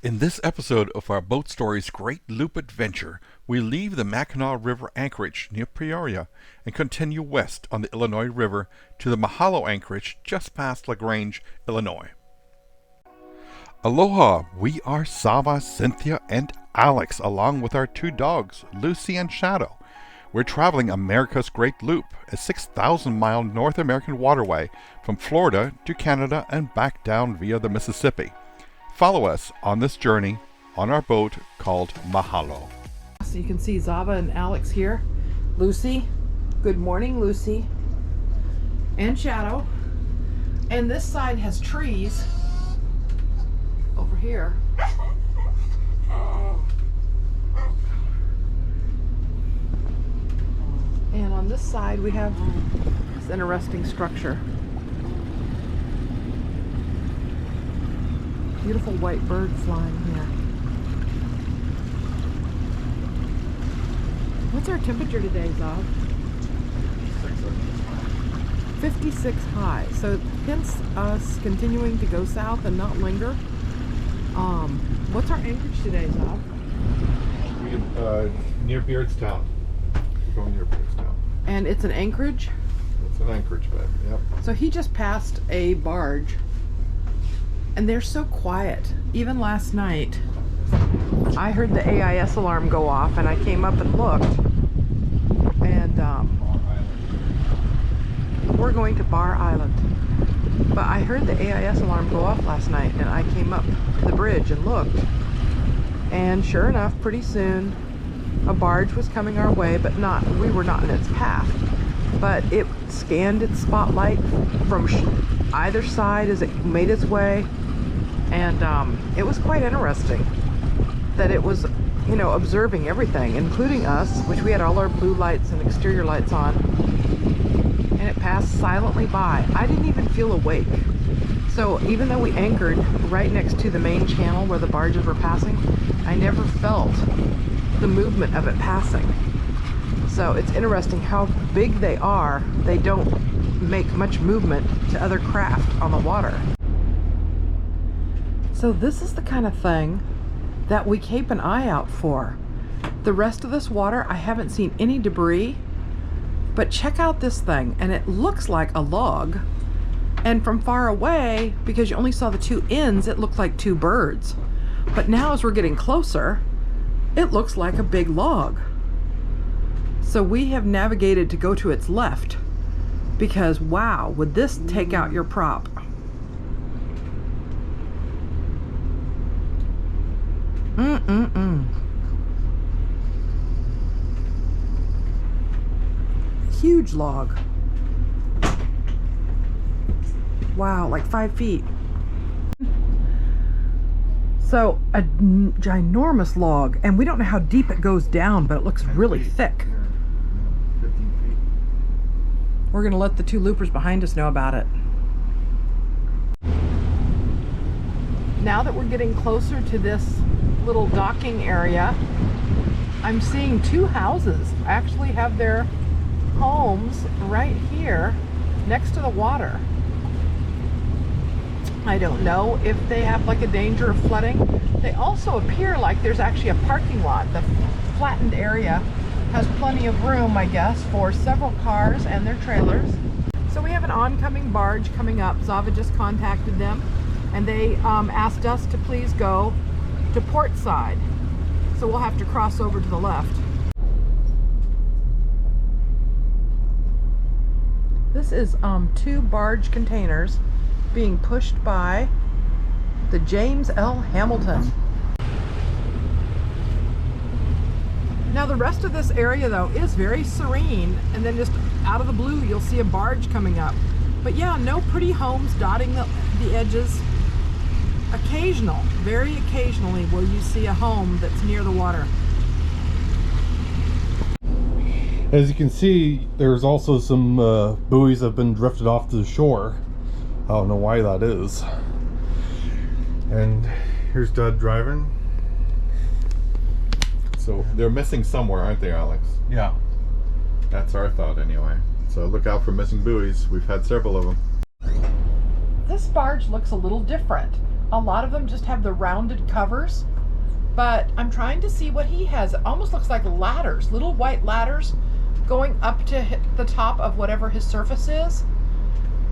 In this episode of our Boat Stories Great Loop Adventure, we leave the Mackinaw River Anchorage near Peoria and continue west on the Illinois River to the Mahalo Anchorage just past Grange, Illinois. Aloha, we are Sava, Cynthia, and Alex, along with our two dogs, Lucy and Shadow. We're traveling America's Great Loop, a 6,000-mile North American waterway from Florida to Canada and back down via the Mississippi. Follow us on this journey on our boat called Mahalo. So you can see Zava and Alex here. Lucy, good morning Lucy. And Shadow. And this side has trees over here. And on this side we have this interesting structure. Beautiful white bird flying here. What's our temperature today, Zav? 56 high. So hence us continuing to go south and not linger. What's our anchorage today, Zav? Near Beardstown. We're going near Beardstown. And it's an anchorage? It's an anchorage, babe. Yep. So he just passed a barge. And they're so quiet. Even last night, I heard the AIS alarm go off and I came up and looked. And we're going to Bar Island. But I heard the AIS alarm go off last night and I came up the bridge and looked. And sure enough, pretty soon, a barge was coming our way, but we were not in its path. But it scanned its spotlight from either side as it made its way. And it was quite interesting that it was, observing everything, including us, which we had all our blue lights and exterior lights on. And it passed silently by. I didn't even feel awake. So even though we anchored right next to the main channel where the barges were passing, I never felt the movement of it passing. So it's interesting how big they are. They don't make much movement to other craft on the water. So this is the kind of thing that we keep an eye out for. The rest of this water, I haven't seen any debris, but check out this thing, and it looks like a log. And from far away, because you only saw the two ends, it looked like two birds. But now as we're getting closer, it looks like a big log. So we have navigated to go to its left, because wow, would this take out your prop? Huge log. Wow, like 5 feet. So a ginormous log, and we don't know how deep it goes down, but it looks really thick. 15 feet. We're gonna let the two loopers behind us know about it. Now that we're getting closer to this little docking area, I'm seeing two houses actually have their homes right here next to the water. I don't know if they have like a danger of flooding. They also appear like there's actually a parking lot. The flattened area has plenty of room, I guess, for several cars and their trailers. So we have an oncoming barge coming up. Zava just contacted them and they asked us to please go to port side. So we'll have to cross over to the left. This is two barge containers being pushed by the James L. Hamilton. Now the rest of this area though is very serene, and then just out of the blue you'll see a barge coming up. But yeah, no pretty homes dotting the edges. Very occasionally will you see a home that's near the water. As you can see, there's also some buoys that have been drifted off to the shore. I don't know why that is. And here's Dad driving. So they're missing somewhere, aren't they, Alex? Yeah. That's our thought anyway. So look out for missing buoys. We've had several of them. This barge looks a little different. A lot of them just have the rounded covers, but I'm trying to see what he has. It almost looks like ladders, little white ladders going up to the top of whatever his surface is.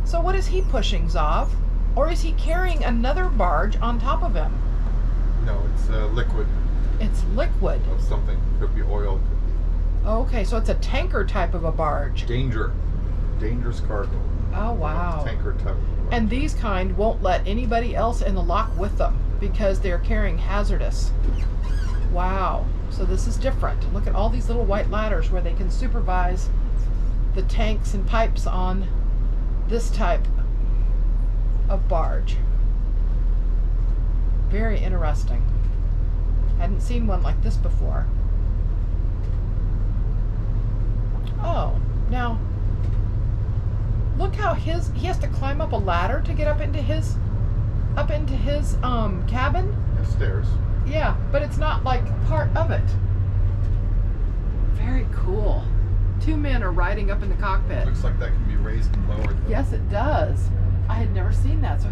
So what is he pushing, Zav? Or is he carrying another barge on top of him? No, it's liquid It's liquid. of something. Could be oil. Okay, so it's a tanker type of a barge. Dangerous cargo. Oh, wow. Tanker type. And these kind won't let anybody else in the lock with them because they're carrying hazardous. Wow. So this is different. Look at all these little white ladders where they can supervise the tanks and pipes on this type of barge. Very interesting. Hadn't seen one like this before. Oh, now look how he has to climb up a ladder to get up into his cabin. Stairs. Yeah, but it's not like part of it. Very cool. Two men are riding up in the cockpit. Looks like that can be raised and lowered. Though. Yes, it does. I had never seen that. So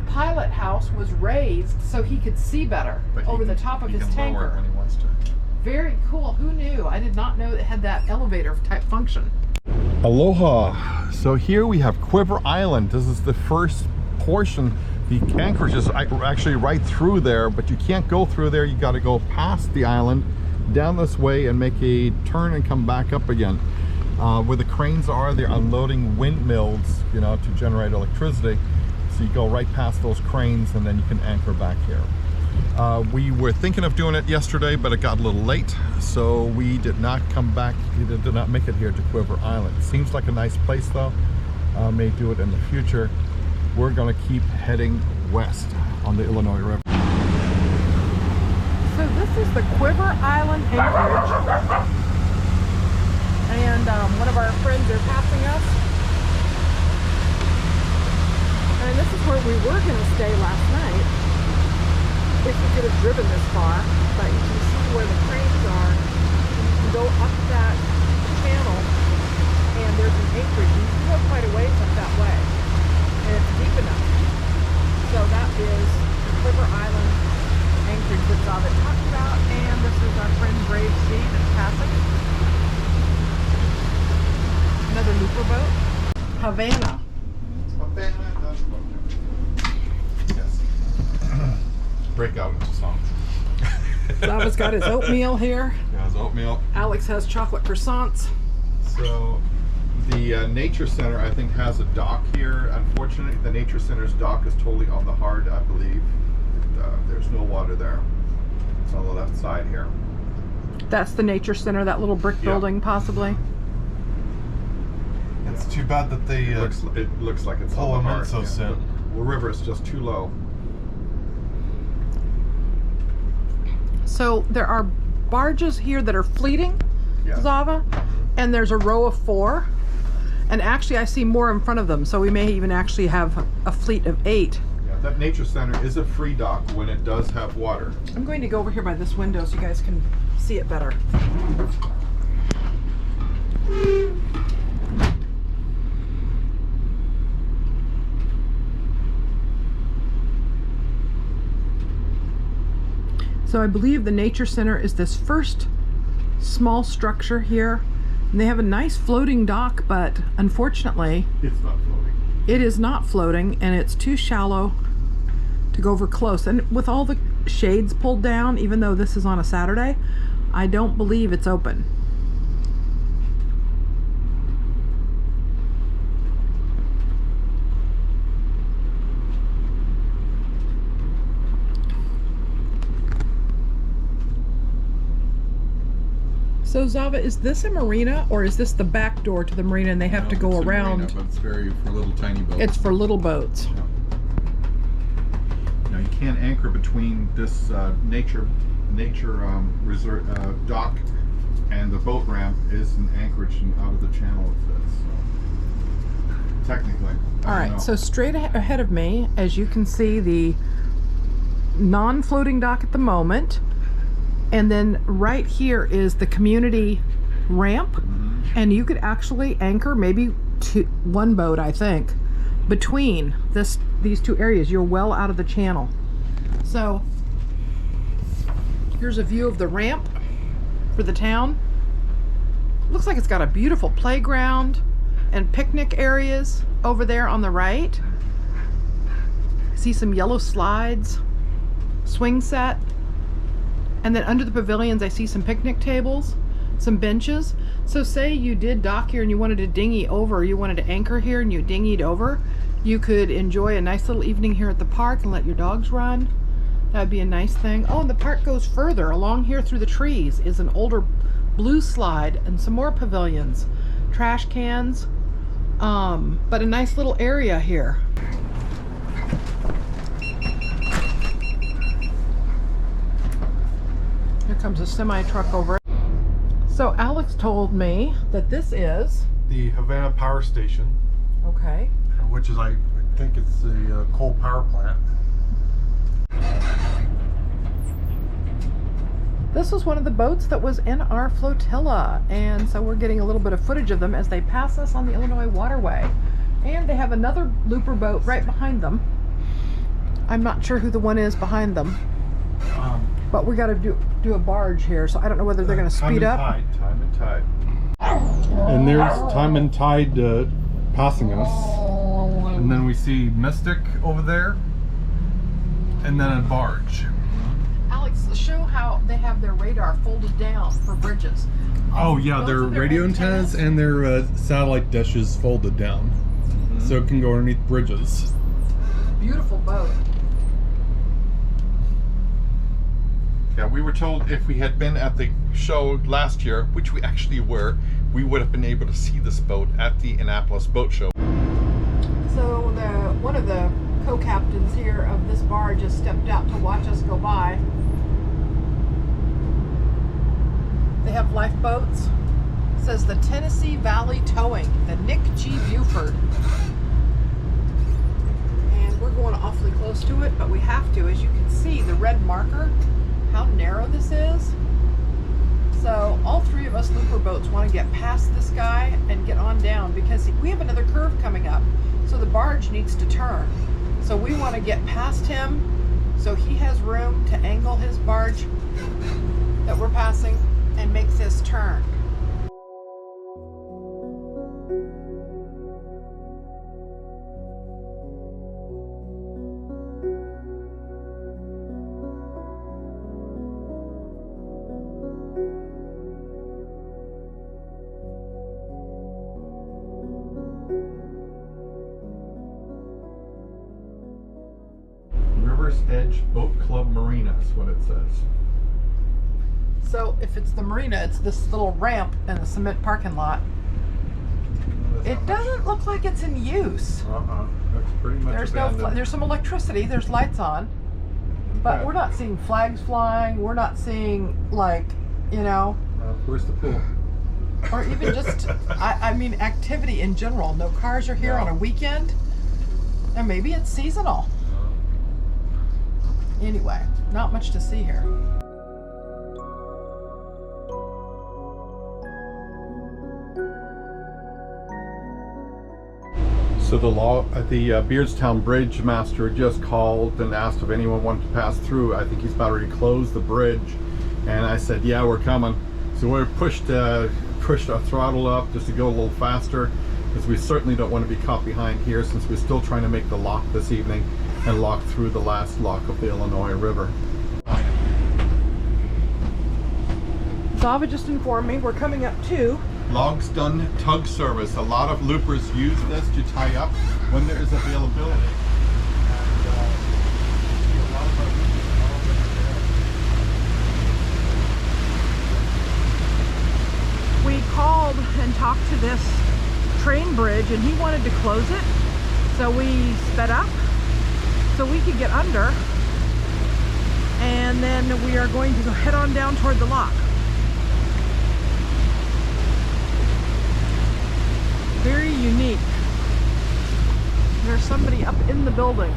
pilot house was raised so he could see better But over he the top of he his can lower it tanker. when he wants to. Very cool. Who knew? I did not know it had that elevator type function. Aloha. So here we have Quiver Island. This is the first portion. The anchorage is actually right through there, but you can't go through there. You got to go past the island, down this way, and make a turn and come back up again. Where the cranes are, they're unloading windmills, you know, to generate electricity. So you go right past those cranes, and then you can anchor back here. We were thinking of doing it yesterday, but it got a little late, so we did not come back. We did not make it here to Quiver Island. Seems like a nice place, though. May do it in the future. We're going to keep heading west on the Illinois River. So this is the Quiver Island Anchorage, and one of our friends are passing us, and this is where we were going to stay last night if we could have driven this far, but you can see where the cranes are. You can go up that channel and there's an anchorage. You can go quite a ways up that way, and it's deep enough. So that is the Quiver Island Anchorage that Zav talked about, and this is our friend Brave Sea that's passing. Another looper boat. Havana. Yes. Break out into song. Zav's got his oatmeal here. Yeah, his oatmeal. Alex has chocolate croissants. So the Nature Center, I think, has a dock here. Unfortunately, the Nature Center's dock is totally on the hard, I believe. There's no water there. It's on the left side here. That's the Nature Center, that little brick building, possibly. It's too bad that they It looks like it's pull on the them in hard. so soon. The river is just too low. So there are barges here that are fleeting, Yes. Zava, and there's a row of 4. And actually I see more in front of them, so we may even actually have a fleet of 8. Yeah, that Nature Center is a free dock when it does have water. I'm going to go over here by this window so you guys can see it better. So I believe the Nature Center is this first small structure here. And they have a nice floating dock, but unfortunately, It's not floating. it is not floating and it's too shallow to go over close. And with all the shades pulled down, even though this is on a Saturday, I don't believe it's open. So Zava, is this a marina or is this the back door to the marina and they have to go around? But it's very for little tiny boats. It's for little boats. Now you can't anchor between this nature reserve dock and the boat ramp is an anchorage out of the channel it says. So technically. All right, so straight ahead of me, as you can see, the non-floating dock at the moment, and then right here is the community ramp, and you could actually anchor maybe one boat, I think, between these two areas. You're well out of the channel. So here's a view of the ramp for the town. Looks like it's got a beautiful playground and picnic areas over there on the right. I see some yellow slides, swing set, and then under the pavilions I see some picnic tables, some benches. So say you did dock here and you wanted to dinghy over, you wanted to anchor here and you dinghied over, you could enjoy a nice little evening here at the park and let your dogs run. That would be a nice thing. Oh, and the park goes further. Along here through the trees is an older blue slide and some more pavilions, trash cans, but a nice little area here. Here comes a semi truck over. So Alex told me that this is The Havana power station, okay. which is, I think it's the coal power plant. This was one of the boats that was in our flotilla, and so we're getting a little bit of footage of them as they pass us on the Illinois waterway. And they have another looper boat right behind them. I'm not sure who the one is behind them, but we got to do a barge here, so I don't know whether they're going to speed up. Time and tide. And there's Time and Tide passing us. And then we see Mystic over there, and then a barge. Alex, show how they have their radar folded down for bridges. Oh yeah, Those their are their radio antennas and their satellite dishes folded down, so it can go underneath bridges. Beautiful boat. Yeah, we were told if we had been at the show last year, which we actually were, we would have been able to see this boat at the Annapolis Boat Show. So one of the co-captains here of this barge just stepped out to watch us go by. They have lifeboats. It says the Tennessee Valley Towing, the Nick G. Buford. And we're going awfully close to it, but we have to. As you can see, the red marker, how narrow this is. So all three of us looper boats want to get past this guy and get on down because we have another curve coming up. So the barge needs to turn. So we want to get past him so he has room to angle his barge that we're passing and make this turn. River's Edge Boat Club Marina is what it says. So if it's the marina, it's this little ramp and the cement parking lot. It doesn't look like it's in use. That's pretty much There's abandoned. there's some electricity, there's lights on, but Okay. we're not seeing flags flying. We're not seeing, like, you know, Where's the pool? or even just I mean activity in general. No cars are here No. on a weekend, and maybe it's seasonal. Anyway, not much to see here. So the Beardstown bridge master just called and asked if anyone wanted to pass through. I think he's about ready to close the bridge, and I said, "Yeah, we're coming." So we're pushed our throttle up just to go a little faster, because we certainly don't want to be caught behind here, since we're still trying to make the lock this evening and lock through the last lock of the Illinois River. Zava just informed me we're coming up to Logs Done Tug Service. A lot of loopers use this to tie up when there is availability. we called and talked to this train bridge and he wanted to close it, so we sped up so we could get under, and then we are going to go head on down toward the lock. Very unique. There's somebody up in the building,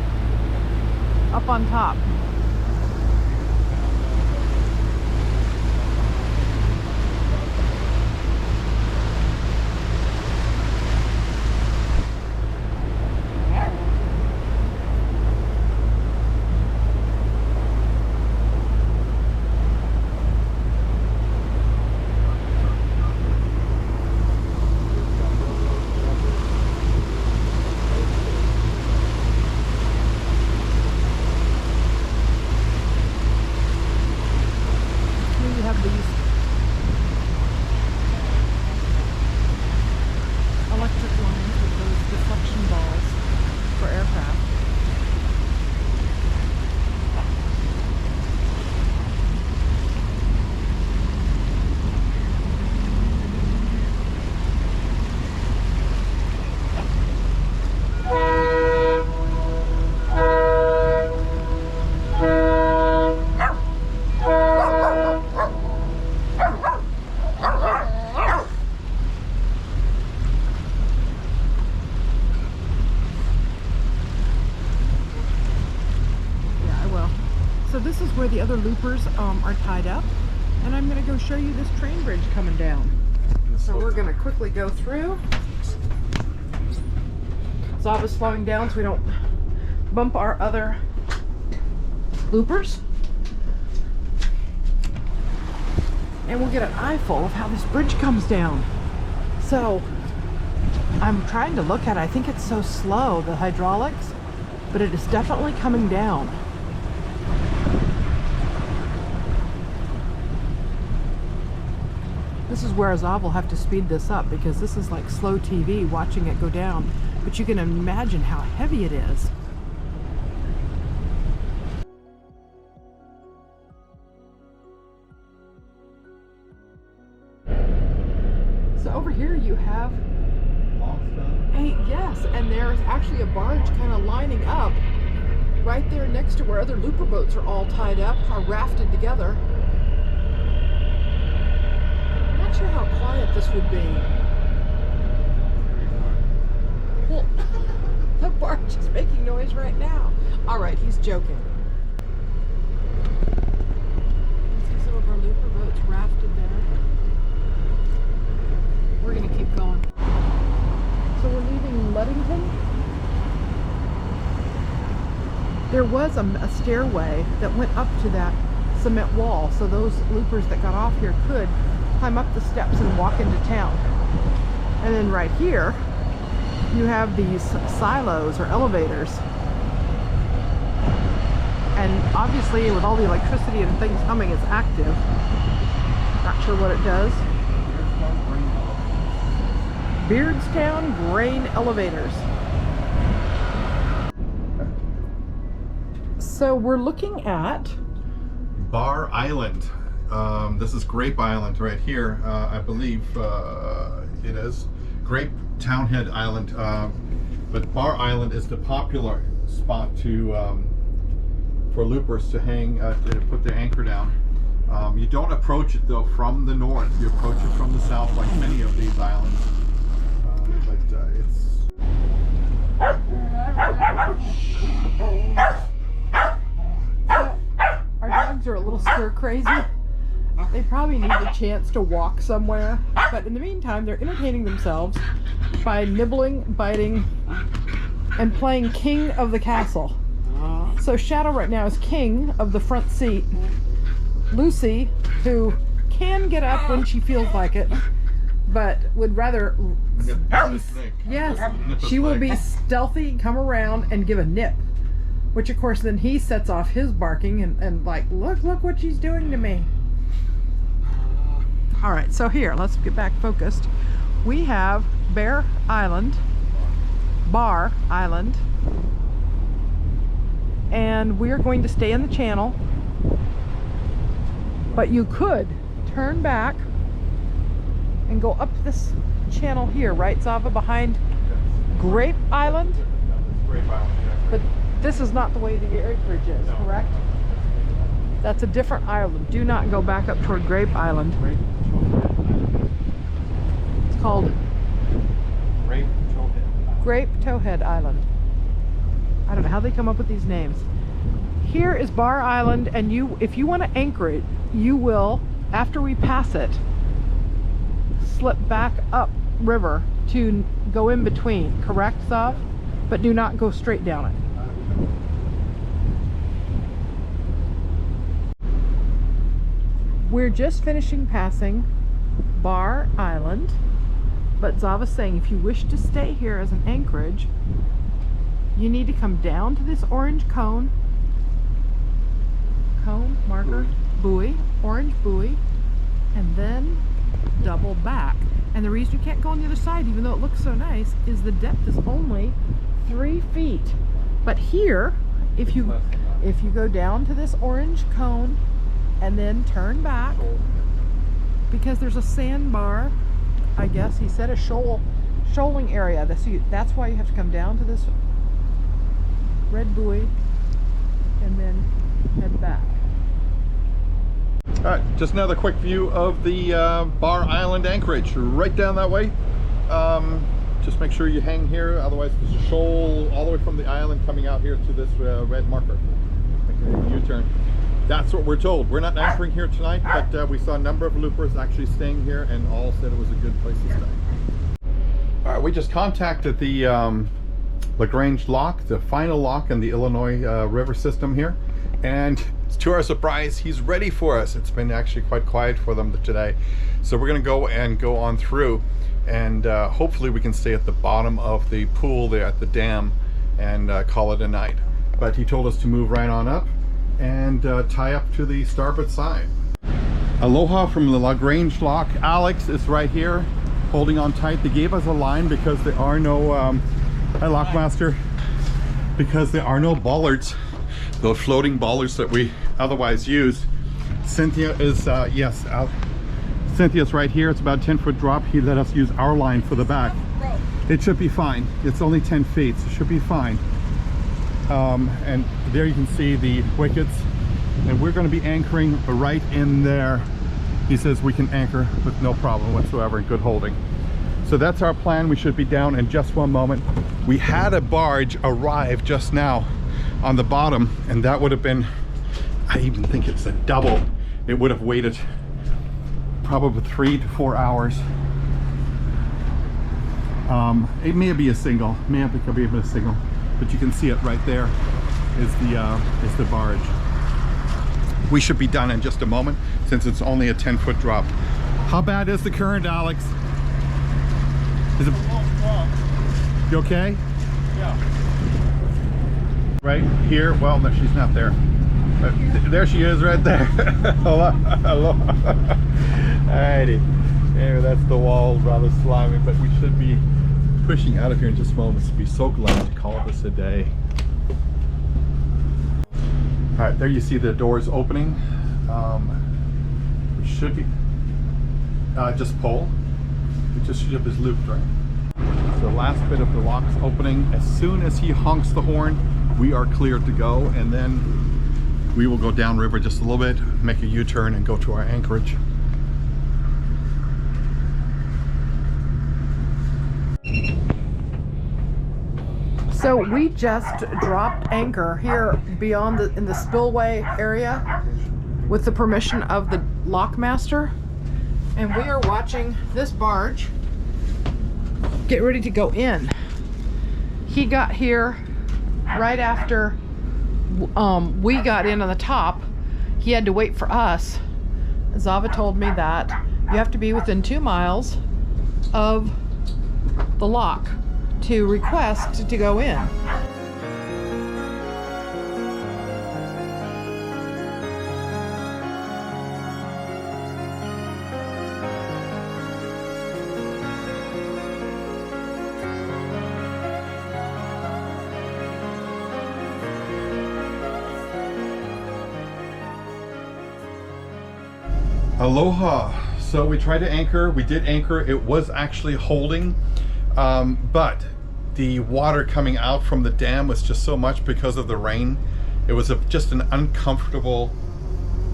up on top. this is where the other loopers are tied up, and I'm going to go show you this train bridge coming down. So we're going to quickly go through. Zava's slowing down so we don't bump our other loopers. And we'll get an eyeful of how this bridge comes down. So I'm trying to look at it. I think it's so slow, the hydraulics, but it is definitely coming down. This is where Zav will have to speed this up because this is like slow TV watching it go down. But you can imagine how heavy it is. So over here you have yes, and there's actually a barge kind of lining up right there next to where other looper boats are all tied up, are rafted together. I'm not sure how quiet this would be. Well, the barge is making noise right now. All right, he's joking. See some of our looper boats rafted there. We're gonna keep going. So we're leaving Ludington. There was a stairway that went up to that cement wall, so those loopers that got off here could climb up the steps and walk into town. And then right here, you have these silos or elevators. And obviously with all the electricity and things humming, it's active. Not sure what it does. Beardstown grain elevators. So we're looking at Bar Island. This is Grape Island right here. I believe it is Grape Townhead Island. But Bar Island is the popular spot to for loopers to hang, to put their anchor down. You don't approach it though from the north. You approach it from the south, like many of these islands. But it's our dogs are a little stir crazy. They probably need a chance to walk somewhere, but in the meantime they're entertaining themselves by nibbling, biting, and playing king of the castle. So Shadow right now is king of the front seat. Lucy, who can get up when she feels like it, but would rather she will be stealthy, come around and give a nip, which of course then he sets off his barking and like, look what she's doing to me. All right, so here, let's get back focused. We have Bar Island, and we're going to stay in the channel, but you could turn back and go up this channel here, right, Zava, behind Grape Island? Grape Island, yeah. But this is not the way the Anchorage is, correct? That's a different island. Do not go back up toward Grape Island. It's called Grape Towhead Island. I don't know how they come up with these names. Here is Bar Island, and if you want to anchor it, you will, after we pass it, slip back up river to go in between, correct, Zav? But do not go straight down it. We're just finishing passing Bar Island, but Zava's saying if you wish to stay here as an anchorage, you need to come down to this orange cone marker, buoy, orange buoy, and then double back. And the reason you can't go on the other side, even though it looks so nice, is the depth is only 3 feet. But here, if you go down to this orange cone and then turn back, because there's a sandbar, I guess he said, a shoaling area. That's why you have to come down to this red buoy and then head back. All right, just another quick view of the Bar Island Anchorage, right down that way. Just make sure you hang here, otherwise there's a shoal all the way from the island coming out here to this red marker. Make a U-turn. That's what we're told. We're not anchoring here tonight, but we saw a number of loopers actually staying here, and all said it was a good place to stay. All right, we just contacted the Grange lock, the final lock in the Illinois river system here, and to our surprise, he's ready for us. It's been actually quite quiet for them today, so we're going to go on through, and hopefully we can stay at the bottom of the pool there at the dam and call it a night. But he told us to move right on up and tie up to the starboard side. Aloha from the Grange lock. Alex is right here holding on tight. They gave us a line because there are no hi Lockmaster, because there are no bollards, those floating bollards that we otherwise use. Cynthia is Cynthia's right here. It's about a 10-foot drop. He let us use our line for the back. It should be fine. It's only 10 feet, so it should be fine. And there you can see the wickets, and we're going to be anchoring right in there. He says we can anchor with no problem whatsoever, good holding. So that's our plan. We should be down in just one moment. We had a barge arrive just now on the bottom, and that would have been, I even think it's a double. It would have waited probably 3 to 4 hours. It may be a single, but you can see it right there is the barge. We should be done in just a moment since it's only a 10-foot drop. How bad is the current, Alex? Is it? You okay? Yeah. Right here. Well, no, she's not there. There she is, right there. Hello. Hello. Alrighty. There, that's the wall, rather slimy, but we should be pushing out of here in just moments. Be so glad to call this a day. All right, there you see the doors opening. Which should be just pull. It just should be looped, right? So the last bit of the lock's opening. As soon as he honks the horn, we are cleared to go, and then we will go downriver just a little bit, make a U-turn, and go to our anchorage. So we just dropped anchor here beyond in the spillway area with the permission of the lockmaster, and we are watching this barge get ready to go in. He got here right after we got in on the top. He had to wait for us. Zava told me that you have to be within 2 miles of the lock to request to go in. Aloha. So we tried to anchor. We did anchor. It was actually holding. But the water coming out from the dam was just so much because of the rain. It was just an uncomfortable,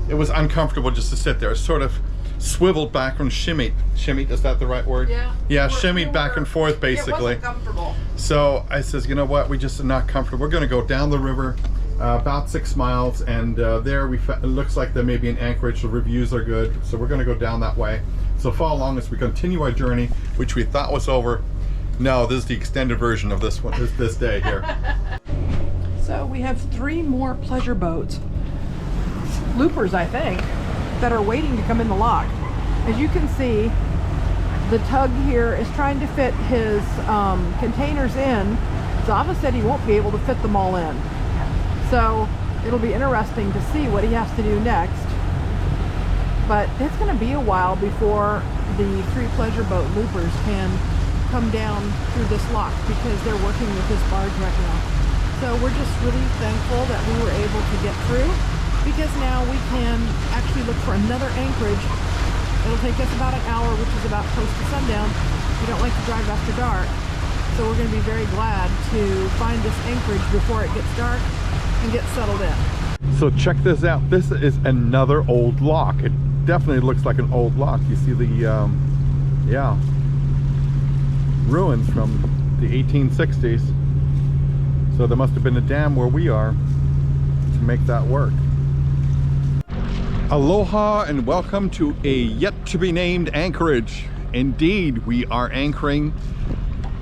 it was uncomfortable just to sit there. It sort of swiveled back and shimmied. Shimmied, is that the right word? Yeah. Yeah, shimmied back and forth basically. It wasn't comfortable. So I says, you know what, we just are not comfortable. We're gonna go down the river about 6 miles, and there it looks like there may be an anchorage. The reviews are good, so we're gonna go down that way. So follow along as we continue our journey, which we thought was over. No, this is the extended version of this one, this day here. So we have 3 more pleasure boats, loopers I think, that are waiting to come in the lock. As you can see, the tug here is trying to fit his containers in. Zava said he won't be able to fit them all in. So it'll be interesting to see what he has to do next. But it's going to be a while before the 3 pleasure boat loopers can come down through this lock because they're working with this barge right now. So we're just really thankful that we were able to get through, because now we can actually look for another anchorage. It'll take us about an hour, which is about close to sundown. We don't like to drive after dark, so we're going to be very glad to find this anchorage before it gets dark and get settled in. So check this out. This is another old lock. It definitely looks like an old lock. You see the yeah, ruins from the 1860s. So there must have been a dam where we are to make that work. Aloha and welcome to a yet to be named anchorage. Indeed, we are anchoring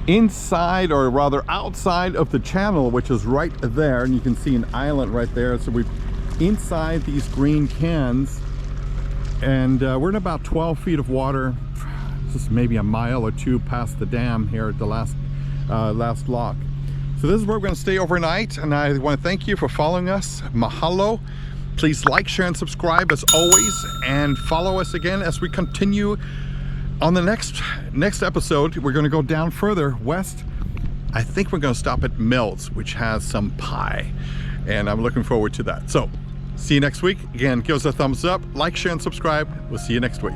inside, or rather outside of the channel, which is right there, and you can see an island right there. So we're inside these green cans, and we're in about 12 feet of water, just maybe a mile or two past the dam here at the last lock. So this is where we're going to stay overnight, and I want to thank you for following us. Mahalo. Please like, share, and subscribe as always, and follow us again as we continue on the next episode. We're going to go down further west. I think we're going to stop at Mills, which has some pie, and I'm looking forward to that. So see you next week. Again, give us a thumbs up, like, share, and subscribe. We'll see you next week.